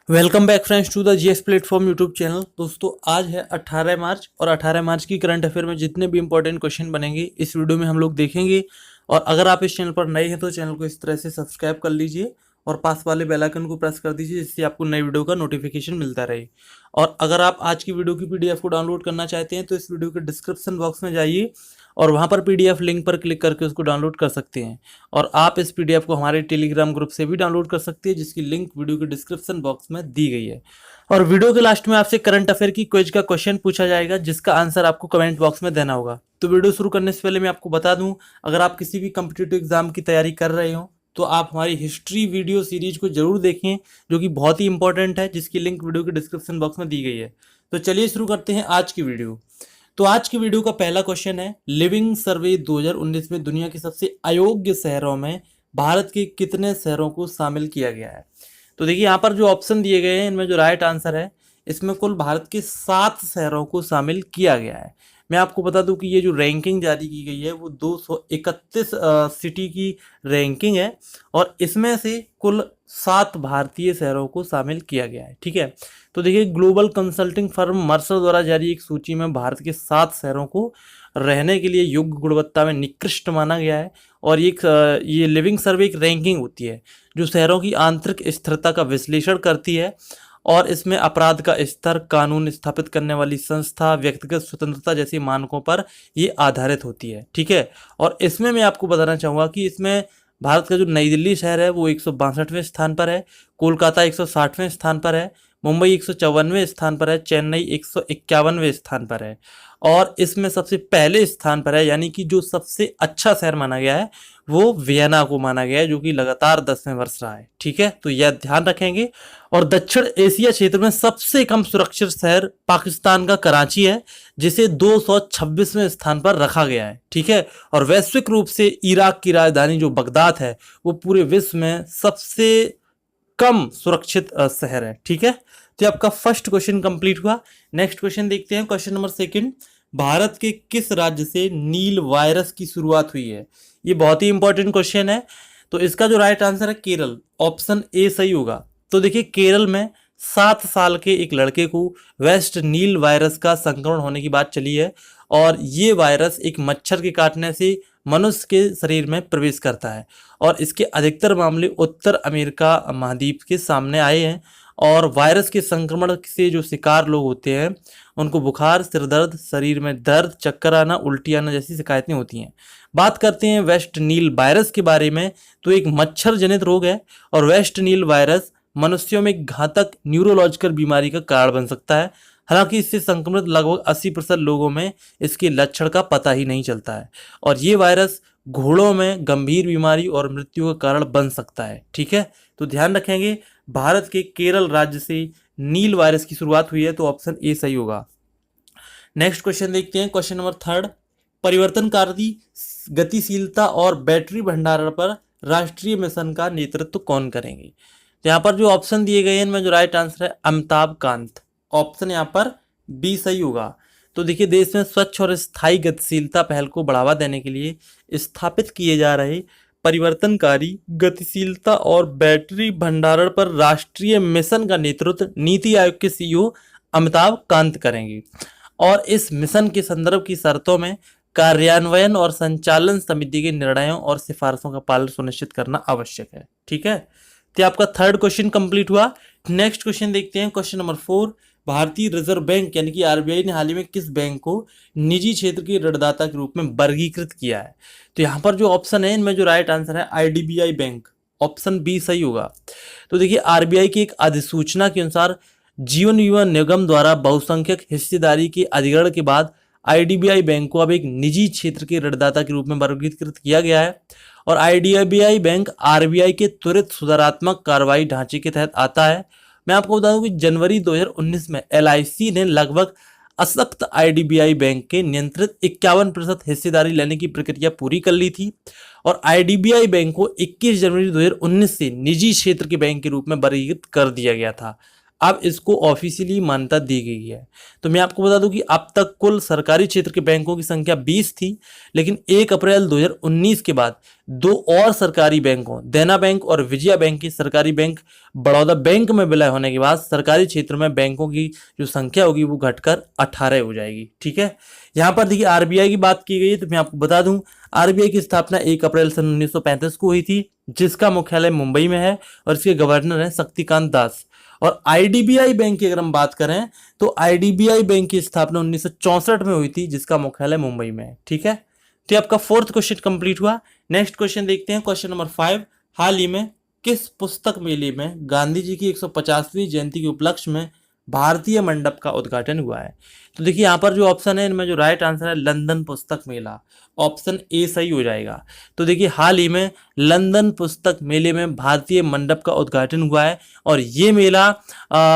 Welcome back friends to the GS platform YouTube channel. दोस्तों आज है 18 मार्च और 18 मार्च की करंट अफेयर में जितने भी इंपॉर्टेंट क्वेश्चन बनेंगे इस वीडियो में हम लोग देखेंगे। और अगर आप इस चैनल पर नए हैं तो चैनल को इस तरह से सब्सक्राइब कर लीजिए और पास वाले बेल आइकन को प्रेस कर दीजिए जिससे आपको नई वीडियो का नोटिफिकेशन मिलता रहे। और अगर आप आज की वीडियो की पीडीएफ को डाउनलोड करना चाहते हैं तो इस वीडियो के डिस्क्रिप्शन बॉक्स में जाइए और वहां पर पीडीएफ लिंक पर क्लिक करके उसको डाउनलोड कर सकते हैं। और आप इस पीडीएफ को हमारे टेलीग्राम ग्रुप से भी डाउनलोड कर सकते हैं जिसकी लिंक वीडियो के डिस्क्रिप्शन बॉक्स में दी गई है। और वीडियो के लास्ट में आपसे करंट अफेयर की क्विज का क्वेश्चन पूछा जाएगा जिसका आंसर आपको कमेंट बॉक्स में देना होगा। तो वीडियो शुरू करने से पहले मैं आपको बता दूं, अगर आप किसी भी कम्पिटिटिव एग्जाम की तैयारी कर रहे हो तो आप हमारी हिस्ट्री वीडियो सीरीज को जरूर देखें जो कि बहुत ही इंपॉर्टेंट है, जिसकी लिंक वीडियो के डिस्क्रिप्शन बॉक्स में दी गई है। तो चलिए शुरू करते हैं आज की वीडियो। तो आज की वीडियो का पहला क्वेश्चन है, लिविंग सर्वे 2019 में दुनिया के सबसे अयोग्य शहरों में भारत के कितने शहरों को शामिल किया गया है। तो देखिए यहाँ पर जो ऑप्शन दिए गए हैं इनमें जो राइट आंसर है इसमें कुल भारत के 7 शहरों को शामिल किया गया है। मैं आपको बता दूं कि ये जो रैंकिंग जारी की गई है वो 231 सिटी की रैंकिंग है और इसमें से कुल 7 भारतीय शहरों को शामिल किया गया है। ठीक है, तो देखिए ग्लोबल कंसल्टिंग फर्म मर्सर द्वारा जारी एक सूची में भारत के 7 शहरों को रहने के लिए योग्य गुणवत्ता में निकृष्ट माना गया है। और ये लिविंग सर्वे एक रैंकिंग होती है जो शहरों की आंतरिक स्थिरता का विश्लेषण करती है और इसमें अपराध का स्तर, कानून स्थापित करने वाली संस्था, व्यक्तिगत स्वतंत्रता जैसे मानकों पर ये आधारित होती है। ठीक है, और इसमें मैं आपको बताना चाहूँगा कि इसमें भारत का जो नई दिल्ली शहर है वो 162वें स्थान पर है, कोलकाता 160वें स्थान पर है, मुंबई 154वें स्थान पर है, चेन्नई 151वें स्थान पर है। और इसमें सबसे पहले स्थान पर है यानी कि जो सबसे अच्छा शहर माना गया है वो वियना को माना गया है जो कि लगातार 10वें वर्ष रहा है। ठीक है, तो यह ध्यान रखेंगे। और दक्षिण एशिया क्षेत्र में सबसे कम सुरक्षित शहर पाकिस्तान का कराची है जिसे 226वें स्थान पर रखा गया है। ठीक है, और वैश्विक रूप से इराक की राजधानी जो बगदाद है वो पूरे विश्व में सबसे कम सुरक्षित शहर है। ठीक है, तो आपका फर्स्ट क्वेश्चन कंप्लीट हुआ। नेक्स्ट क्वेश्चन देखते हैं, क्वेश्चन नंबर 2। भारत के किस राज्य से नील वायरस की शुरुआत हुई है। ये बहुत ही इंपॉर्टेंट क्वेश्चन है। तो इसका जो राइट आंसर है केरल, ऑप्शन ए सही होगा। तो देखिए केरल में 7 साल के एक लड़के को वेस्ट नील वायरस का संक्रमण होने की बात चली है और ये वायरस एक मच्छर के काटने से मनुष्य के शरीर में प्रवेश करता है और इसके अधिकतर मामले उत्तर अमेरिका महाद्वीप के सामने आए हैं। और वायरस के संक्रमण से जो शिकार लोग होते हैं उनको बुखार, सिर दर्द, शरीर में दर्द, चक्कर आना, उल्टी आना जैसी शिकायतें होती हैं। बात करते हैं वेस्ट नील वायरस के बारे में, तो एक मच्छर जनित रोग है और वेस्ट नील वायरस मनुष्यों में घातक न्यूरोलॉजिकल बीमारी का कारण बन सकता है। हालांकि इससे संक्रमित लगभग 80% लोगों में इसके लक्षण का पता ही नहीं चलता है और ये वायरस घोड़ों में गंभीर बीमारी और मृत्यु का कारण बन सकता है। ठीक है, तो ध्यान रखेंगे भारत के केरल राज्य से नील वायरस की शुरुआत हुई है, तो ऑप्शन ए सही होगा। नेक्स्ट क्वेश्चन देखते हैं, क्वेश्चन नंबर 3। परिवर्तनकारी गतिशीलता और बैटरी भंडारण पर राष्ट्रीय मिशन का नेतृत्व कौन करेंगे। तो यहाँ पर जो ऑप्शन दिए गए हैं इनमें जो राइट आंसर है अमिताभ कांत, ऑप्शन यहाँ पर बी सही होगा। तो देखिए देश में स्वच्छ और स्थायी गतिशीलता पहल को बढ़ावा देने के लिए स्थापित किए जा रहे परिवर्तनकारी गतिशीलता और बैटरी भंडारण पर राष्ट्रीय मिशन का नेतृत्व नीति आयोग के सीईओ अमिताभ कांत करेंगे और इस मिशन के संदर्भ की शर्तों में कार्यान्वयन और संचालन समिति के निर्णयों और सिफारिशों का पालन सुनिश्चित करना आवश्यक है। ठीक है, तो आपका थर्ड क्वेश्चन कंप्लीट हुआ। नेक्स्ट क्वेश्चन देखते हैं, क्वेश्चन नंबर 4। भारतीय रिजर्व बैंक यानी कि आरबीआई ने हाल ही में किस बैंक को निजी क्षेत्र के ऋणदाता के रूप में वर्गीकृत किया है। तो यहाँ पर जो ऑप्शन है इनमें जो राइट आंसर है आईडीबीआई बैंक, ऑप्शन बी सही होगा। तो देखिए आरबीआई की एक अधिसूचना के अनुसार जीवन बीमा निगम द्वारा बहुसंख्यक हिस्सेदारी के अधिग्रहण के बाद आईडीबीआई बैंक को अब एक निजी क्षेत्र के ऋणदाता के रूप में वर्गीकृत किया गया है और आईडीबीआई बैंक आरबीआई के त्वरित सुधारात्मक कार्रवाई ढांचे के तहत आता है। मैं आपको बता दूं कि जनवरी 2019 में एलआईसी ने लगभग असक्त आईडीबीआई बैंक के नियंत्रित 51% हिस्सेदारी लेने की प्रक्रिया पूरी कर ली थी और आईडीबीआई बैंक को 21 जनवरी 2019 से निजी क्षेत्र के बैंक के रूप में वर्गीकृत कर दिया गया था। अब इसको ऑफिशियली मान्यता दी गई है। तो मैं आपको बता दूं कि अब तक कुल सरकारी क्षेत्र के बैंकों की संख्या 20 थी, लेकिन 1 अप्रैल 2019 के बाद 2 और सरकारी बैंकों, देना बैंक और विजया बैंक की सरकारी बैंक बड़ौदा बैंक में विलय होने के बाद सरकारी क्षेत्र में बैंकों की जो संख्या होगी वो घटकर 18 हो जाएगी। ठीक है, यहाँ पर देखिए आरबीआई की बात की गई है, तो मैं आपको बता दूं आरबीआई की स्थापना 1 अप्रैल सन 1935 को हुई थी, जिसका मुख्यालय मुंबई में है और इसके गवर्नर हैं शक्तिकांत दास। और आईडीबीआई बैंक की अगर हम बात करें तो आईडीबीआई बैंक की स्थापना 1964 में हुई थी, जिसका मुख्यालय मुंबई में है। ठीक है, तो आपका 4th क्वेश्चन कंप्लीट हुआ। नेक्स्ट क्वेश्चन देखते हैं, क्वेश्चन नंबर 5। हाल ही में किस पुस्तक मेले में गांधी जी की 150वीं जयंती के उपलक्ष्य में भारतीय मंडप का उद्घाटन हुआ है? तो देखिए यहाँ पर जो ऑप्शन है इनमें जो राइट आंसर है लंदन पुस्तक मेला, ऑप्शन ए सही हो जाएगा। तो देखिए हाल ही में लंदन पुस्तक मेले में भारतीय मंडप का उद्घाटन हुआ है और ये मेला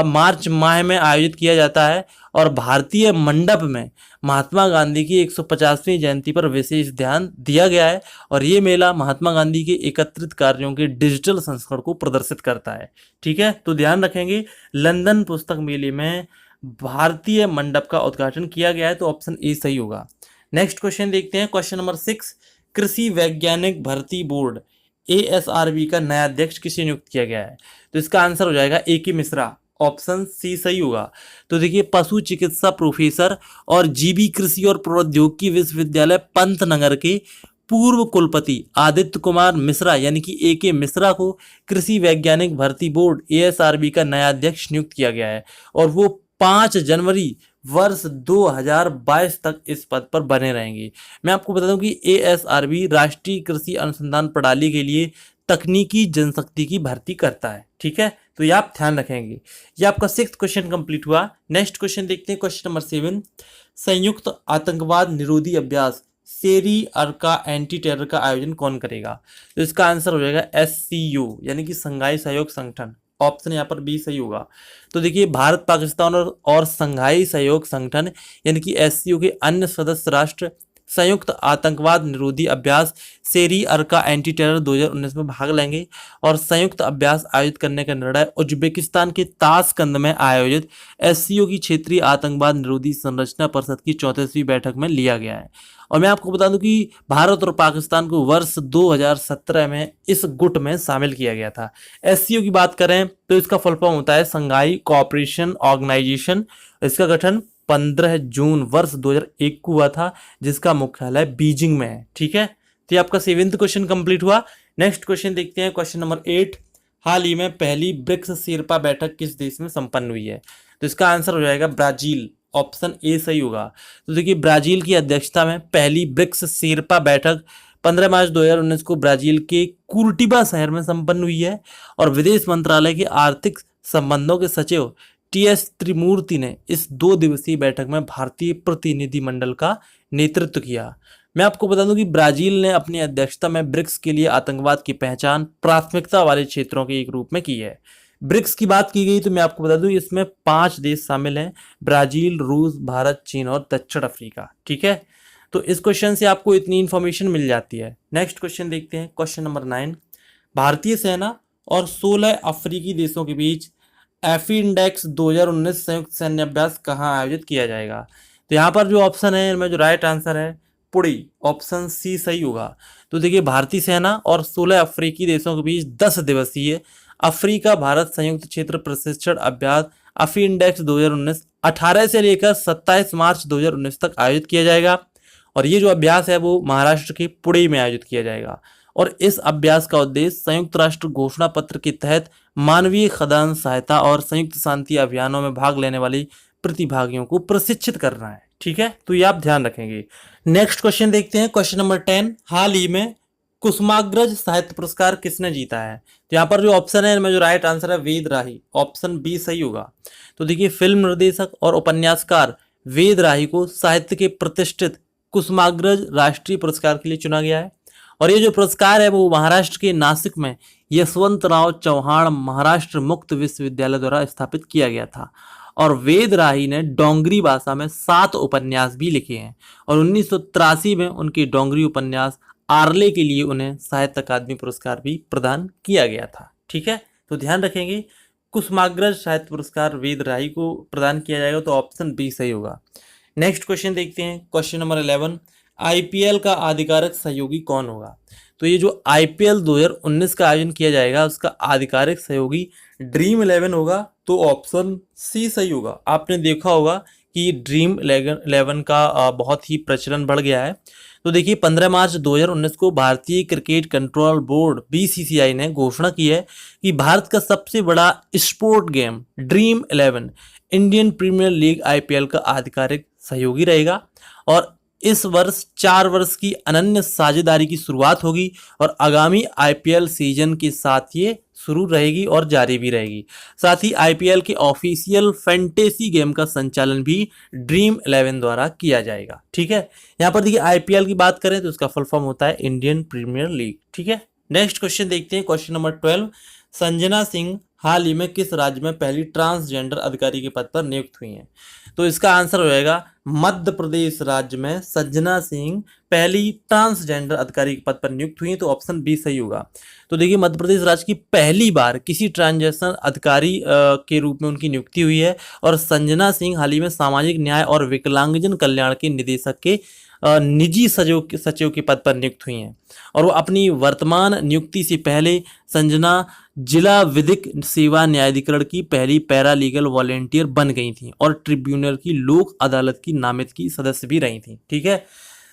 मार्च माह में आयोजित किया जाता है और भारतीय मंडप में महात्मा गांधी की 150वीं जयंती पर विशेष ध्यान दिया गया है और ये मेला महात्मा गांधी के एकत्रित कार्यों के डिजिटल संस्करण को प्रदर्शित करता है। ठीक है, तो ध्यान रखेंगे लंदन पुस्तक मेले में भारतीय मंडप का उद्घाटन किया गया है, तो ऑप्शन ए सही होगा। नेक्स्ट क्वेश्चन देखते हैं, क्वेश्चन नंबर 6। कृषि वैज्ञानिक भर्ती बोर्ड एएसआरबी का नया अध्यक्ष किसे नियुक्त किया गया है? तो इसका आंसर हो जाएगा ए के मिश्रा, ऑप्शन सी सही होगा। तो देखिए पशु चिकित्सा प्रोफेसर और जीबी कृषि और प्रौद्योगिकी विश्वविद्यालय पंतनगर के पूर्व कुलपति आदित्य कुमार मिश्रा यानी कि ए के मिश्रा को कृषि वैज्ञानिक भर्ती बोर्ड एएसआरबी का नया अध्यक्ष नियुक्त किया गया है और वो 5 जनवरी वर्ष 2022 तक इस पद पर बने रहेंगे। मैं आपको बता दूं कि एएसआरबी राष्ट्रीय कृषि अनुसंधान प्रणाली के लिए तकनीकी जनशक्ति की भर्ती करता है। ठीक है, तो ये आप ध्यान रखेंगे। ये आपका 6th क्वेश्चन कंप्लीट हुआ। नेक्स्ट क्वेश्चन देखते हैं, क्वेश्चन नंबर 7। संयुक्त आतंकवाद निरोधी अभ्यास सेरी अर्का एंटी टेरर का आयोजन कौन करेगा? तो इसका आंसर हो जाएगा एससीयू यानी कि संघाई सहयोग संगठन, ऑप्शन यहाँ पर बी सही होगा। तो देखिए भारत पाकिस्तान और संघाई सहयोग संगठन यानी कि एससीयू के अन्य सदस्य राष्ट्र संयुक्त आतंकवाद निरोधी अभ्यास सेरी अर्का एंटी टेरर 2019 में भाग लेंगे और संयुक्त अभ्यास आयोजित करने का निर्णय उज्बेकिस्तान के ताशकंद में आयोजित एससीओ की क्षेत्रीय आतंकवाद निरोधी संरचना परिषद की 34वीं बैठक में लिया गया है। और मैं आपको बता दूं कि भारत और पाकिस्तान को वर्ष 2017 में इस गुट में शामिल किया गया था। एससीओ की बात करें तो इसका फुल फॉर्म होता है संघाई कोऑपरेशन ऑर्गेनाइजेशन। इसका गठन 15 जून वर्ष 2001 को हुआ था, जिसका मुख्यालय बीजिंग में है। ठीक है, तो ये आपका 7th क्वेश्चन कंप्लीट हुआ। नेक्स्ट क्वेश्चन देखते हैं, क्वेश्चन नंबर 8। हाल ही में पहली ब्रिक्स शेरपा बैठक किस देश में संपन्न हुई है? तो इसका आंसर हो जाएगा ब्राजील, ऑप्शन ए सही होगा। तो देखिए ब्राजील की अध्यक्षता में पहली ब्रिक्स शेरपा बैठक 15 मार्च 2019 को ब्राजील के कुर्टिबा शहर में संपन्न हुई है और विदेश मंत्रालय के आर्थिक संबंधों के सचिव टीएस त्रिमूर्ति ने इस 2 दिवसीय बैठक में भारतीय प्रतिनिधिमंडल का नेतृत्व किया। मैं आपको बता दूं कि ब्राजील ने अपनी अध्यक्षता में ब्रिक्स के लिए आतंकवाद की पहचान प्राथमिकता वाले क्षेत्रों के एक रूप में की है। ब्रिक्स की बात की गई तो मैं आपको बता दूं इसमें 5 देश शामिल हैं, ब्राजील, रूस, भारत, चीन और दक्षिण अफ्रीका। ठीक है, तो इस क्वेश्चन से आपको इतनी इंफॉर्मेशन मिल जाती है। नेक्स्ट क्वेश्चन देखते हैं, क्वेश्चन नंबर 9। भारतीय सेना और 16 अफ्रीकी देशों के बीच एफिंडेक्स 2019 संयुक्त सैन्य अभ्यास कहाँ आयोजित किया जाएगा? तो यहाँ पर जो ऑप्शन है इनमें जो राइट आंसर है पुड़ी, ऑप्शन सी सही होगा। तो देखिए भारतीय सेना और 16 अफ्रीकी देशों के बीच 10 दिवसीय अफ्रीका भारत संयुक्त क्षेत्र प्रशिक्षण अभ्यास एफिंडेक्स 2019 18 से लेकर 27 मार्च 2019 तक आयोजित किया जाएगा और ये जो अभ्यास है वो महाराष्ट्र के पुणे में आयोजित किया जाएगा। और इस अभ्यास का उद्देश्य संयुक्त राष्ट्र घोषणा पत्र के तहत मानवीय खदान सहायता और संयुक्त शांति अभियानों में भाग लेने वाले प्रतिभागियों को प्रशिक्षित करना है। ठीक है, तो ये आप ध्यान रखेंगे। नेक्स्ट क्वेश्चन देखते हैं, क्वेश्चन नंबर 10। हाल ही में कुसुमाग्रज साहित्य पुरस्कार किसने जीता है? तो यहाँ पर जो ऑप्शन है इनमें जो राइट आंसर है वेद राही, ऑप्शन बी सही होगा। तो देखिए फिल्म निर्देशक और उपन्यासकार वेद राही को साहित्य के प्रतिष्ठित कुसुमाग्रज राष्ट्रीय पुरस्कार के लिए चुना गया है और ये जो पुरस्कार है वो महाराष्ट्र के नासिक में यशवंतराव चौहान महाराष्ट्र मुक्त विश्वविद्यालय द्वारा स्थापित किया गया था। और वेद राही ने डोंगरी भाषा में 7 उपन्यास भी लिखे हैं और 1983 में उनके डोंगरी उपन्यास आर्ले के लिए उन्हें साहित्य अकादमी पुरस्कार भी प्रदान किया गया था। ठीक है, तो ध्यान रखेंगे कुसुमाग्रज साहित्य पुरस्कार वेद राही को प्रदान किया जाएगा, तो ऑप्शन बी सही होगा। नेक्स्ट क्वेश्चन देखते हैं, क्वेश्चन नंबर 11, आईपीएल का आधिकारिक सहयोगी कौन होगा? तो ये जो आईपीएल 2019 का आयोजन किया जाएगा उसका आधिकारिक सहयोगी ड्रीम 11 होगा, तो ऑप्शन सी सही होगा। आपने देखा होगा कि ड्रीम 11 का बहुत ही प्रचलन बढ़ गया है। तो देखिए 15 मार्च 2019 को भारतीय क्रिकेट कंट्रोल बोर्ड बीसीसीआई ने घोषणा की है कि भारत का सबसे बड़ा sport game dream 11 Indian Premier League IPL का आधिकारिक सहयोगी रहेगा, और इस वर्ष 4 वर्ष की अनन्य साझेदारी की शुरुआत होगी और आगामी आईपीएल सीजन के साथ ये शुरू रहेगी और जारी भी रहेगी। साथ ही आईपीएल के ऑफिशियल फैंटेसी गेम का संचालन भी ड्रीम 11 द्वारा किया जाएगा। ठीक है, यहाँ पर देखिए आईपीएल की बात करें तो इसका फुल फॉर्म होता है इंडियन प्रीमियर लीग। ठीक है, नेक्स्ट क्वेश्चन देखते हैं, क्वेश्चन नंबर 12, संजना सिंह हाल ही में किस राज्य में पहली ट्रांसजेंडर अधिकारी के पद पर नियुक्त हुई हैं? तो इसका आंसर हो जाएगा मध्य प्रदेश राज्य में संजना सिंह पहली ट्रांसजेंडर अधिकारी के पद पर नियुक्त हुई हैं, तो ऑप्शन बी सही होगा। तो देखिए मध्य प्रदेश राज्य की पहली बार किसी ट्रांसजेंडर अधिकारी के रूप में उनकी नियुक्ति हुई है, और संजना सिंह हाल ही में सामाजिक न्याय और विकलांगजन कल्याण के निदेशक के निजी सचिव के पद पर नियुक्त हुई हैं, और वो अपनी वर्तमान नियुक्ति से पहले संजना जिला विधिक सेवा न्यायाधिकरण की पहली पैरा लीगल वॉलेंटियर बन गई थी और ट्रिब्यूनल की लोक अदालत की नामित की सदस्य भी रही थी। ठीक है,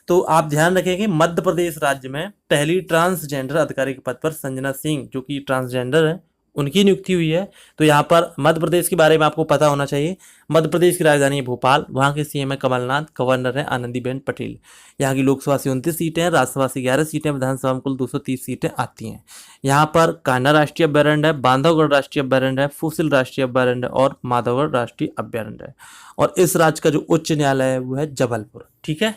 तो आप ध्यान रखें कि मध्य प्रदेश राज्य में पहली ट्रांसजेंडर अधिकारी के पद पर संजना सिंह जो कि ट्रांसजेंडर है उनकी नियुक्ति हुई है। तो यहाँ पर मध्य प्रदेश के बारे में आपको पता होना चाहिए। मध्य प्रदेश की राजधानी है भोपाल, वहाँ के सीएम है कमलनाथ, गवर्नर है आनंदीबेन पटेल। यहाँ की लोकसभा से 29 सीटें हैं, राज्यसभा से 11 सीटें, विधानसभा में कुल 230 सीटें आती हैं। यहाँ पर कान्हा राष्ट्रीय अभ्यारण्य है, बांधवगढ़ राष्ट्रीय अभ्यारण्य है, फूसिल राष्ट्रीय अभ्यारण्य है और माधवगढ़ राष्ट्रीय अभ्यारण्य है। और इस राज्य का जो उच्च न्यायालय है वो है जबलपुर। ठीक है,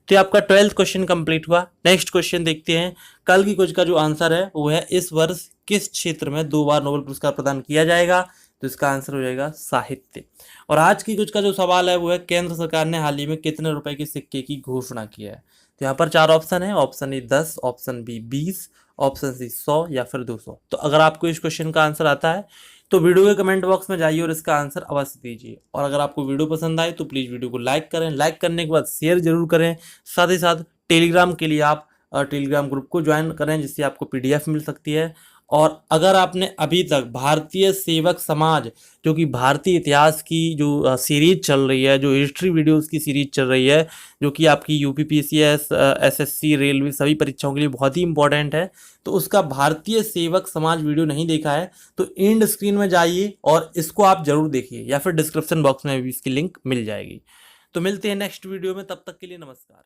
तो आपका 12th क्वेश्चन कंप्लीट हुआ। नेक्स्ट क्वेश्चन देखते हैं, कल की क्विज का जो आंसर है वो है इस वर्ष किस क्षेत्र में 2 बार नोबेल पुरस्कार प्रदान किया जाएगा? तो इसका आंसर हो जाएगा साहित्य। और आज की क्विज का जो सवाल है वो है केंद्र सरकार ने हाल ही में कितने रुपए के सिक्के की घोषणा की है? तो यहाँ पर 4 ऑप्शन है, option A 10, option B 20, option C 100 या फिर 200। तो अगर आपको इस क्वेश्चन का आंसर आता है तो वीडियो के कमेंट बॉक्स में जाइए और इसका आंसर अवश्य दीजिए। और अगर आपको वीडियो पसंद आए तो प्लीज़ वीडियो को लाइक करें, लाइक करने के बाद शेयर जरूर करें। साथ ही साथ टेलीग्राम के लिए आप टेलीग्राम ग्रुप को ज्वाइन करें जिससे आपको पीडीएफ मिल सकती है। और अगर आपने अभी तक भारतीय सेवक समाज जो कि भारतीय इतिहास की जो सीरीज चल रही है, जो हिस्ट्री वीडियोस की सीरीज चल रही है, जो कि आपकी यूपीपीसीएस, एसएससी, रेलवे सभी परीक्षाओं के लिए बहुत ही इंपॉर्टेंट है, तो उसका भारतीय सेवक समाज वीडियो नहीं देखा है तो एंड स्क्रीन में जाइए और इसको आप जरूर देखिए, या फिर डिस्क्रिप्शन बॉक्स में भी इसकी लिंक मिल जाएगी। तो मिलते हैं नेक्स्ट वीडियो में, तब तक के लिए नमस्कार।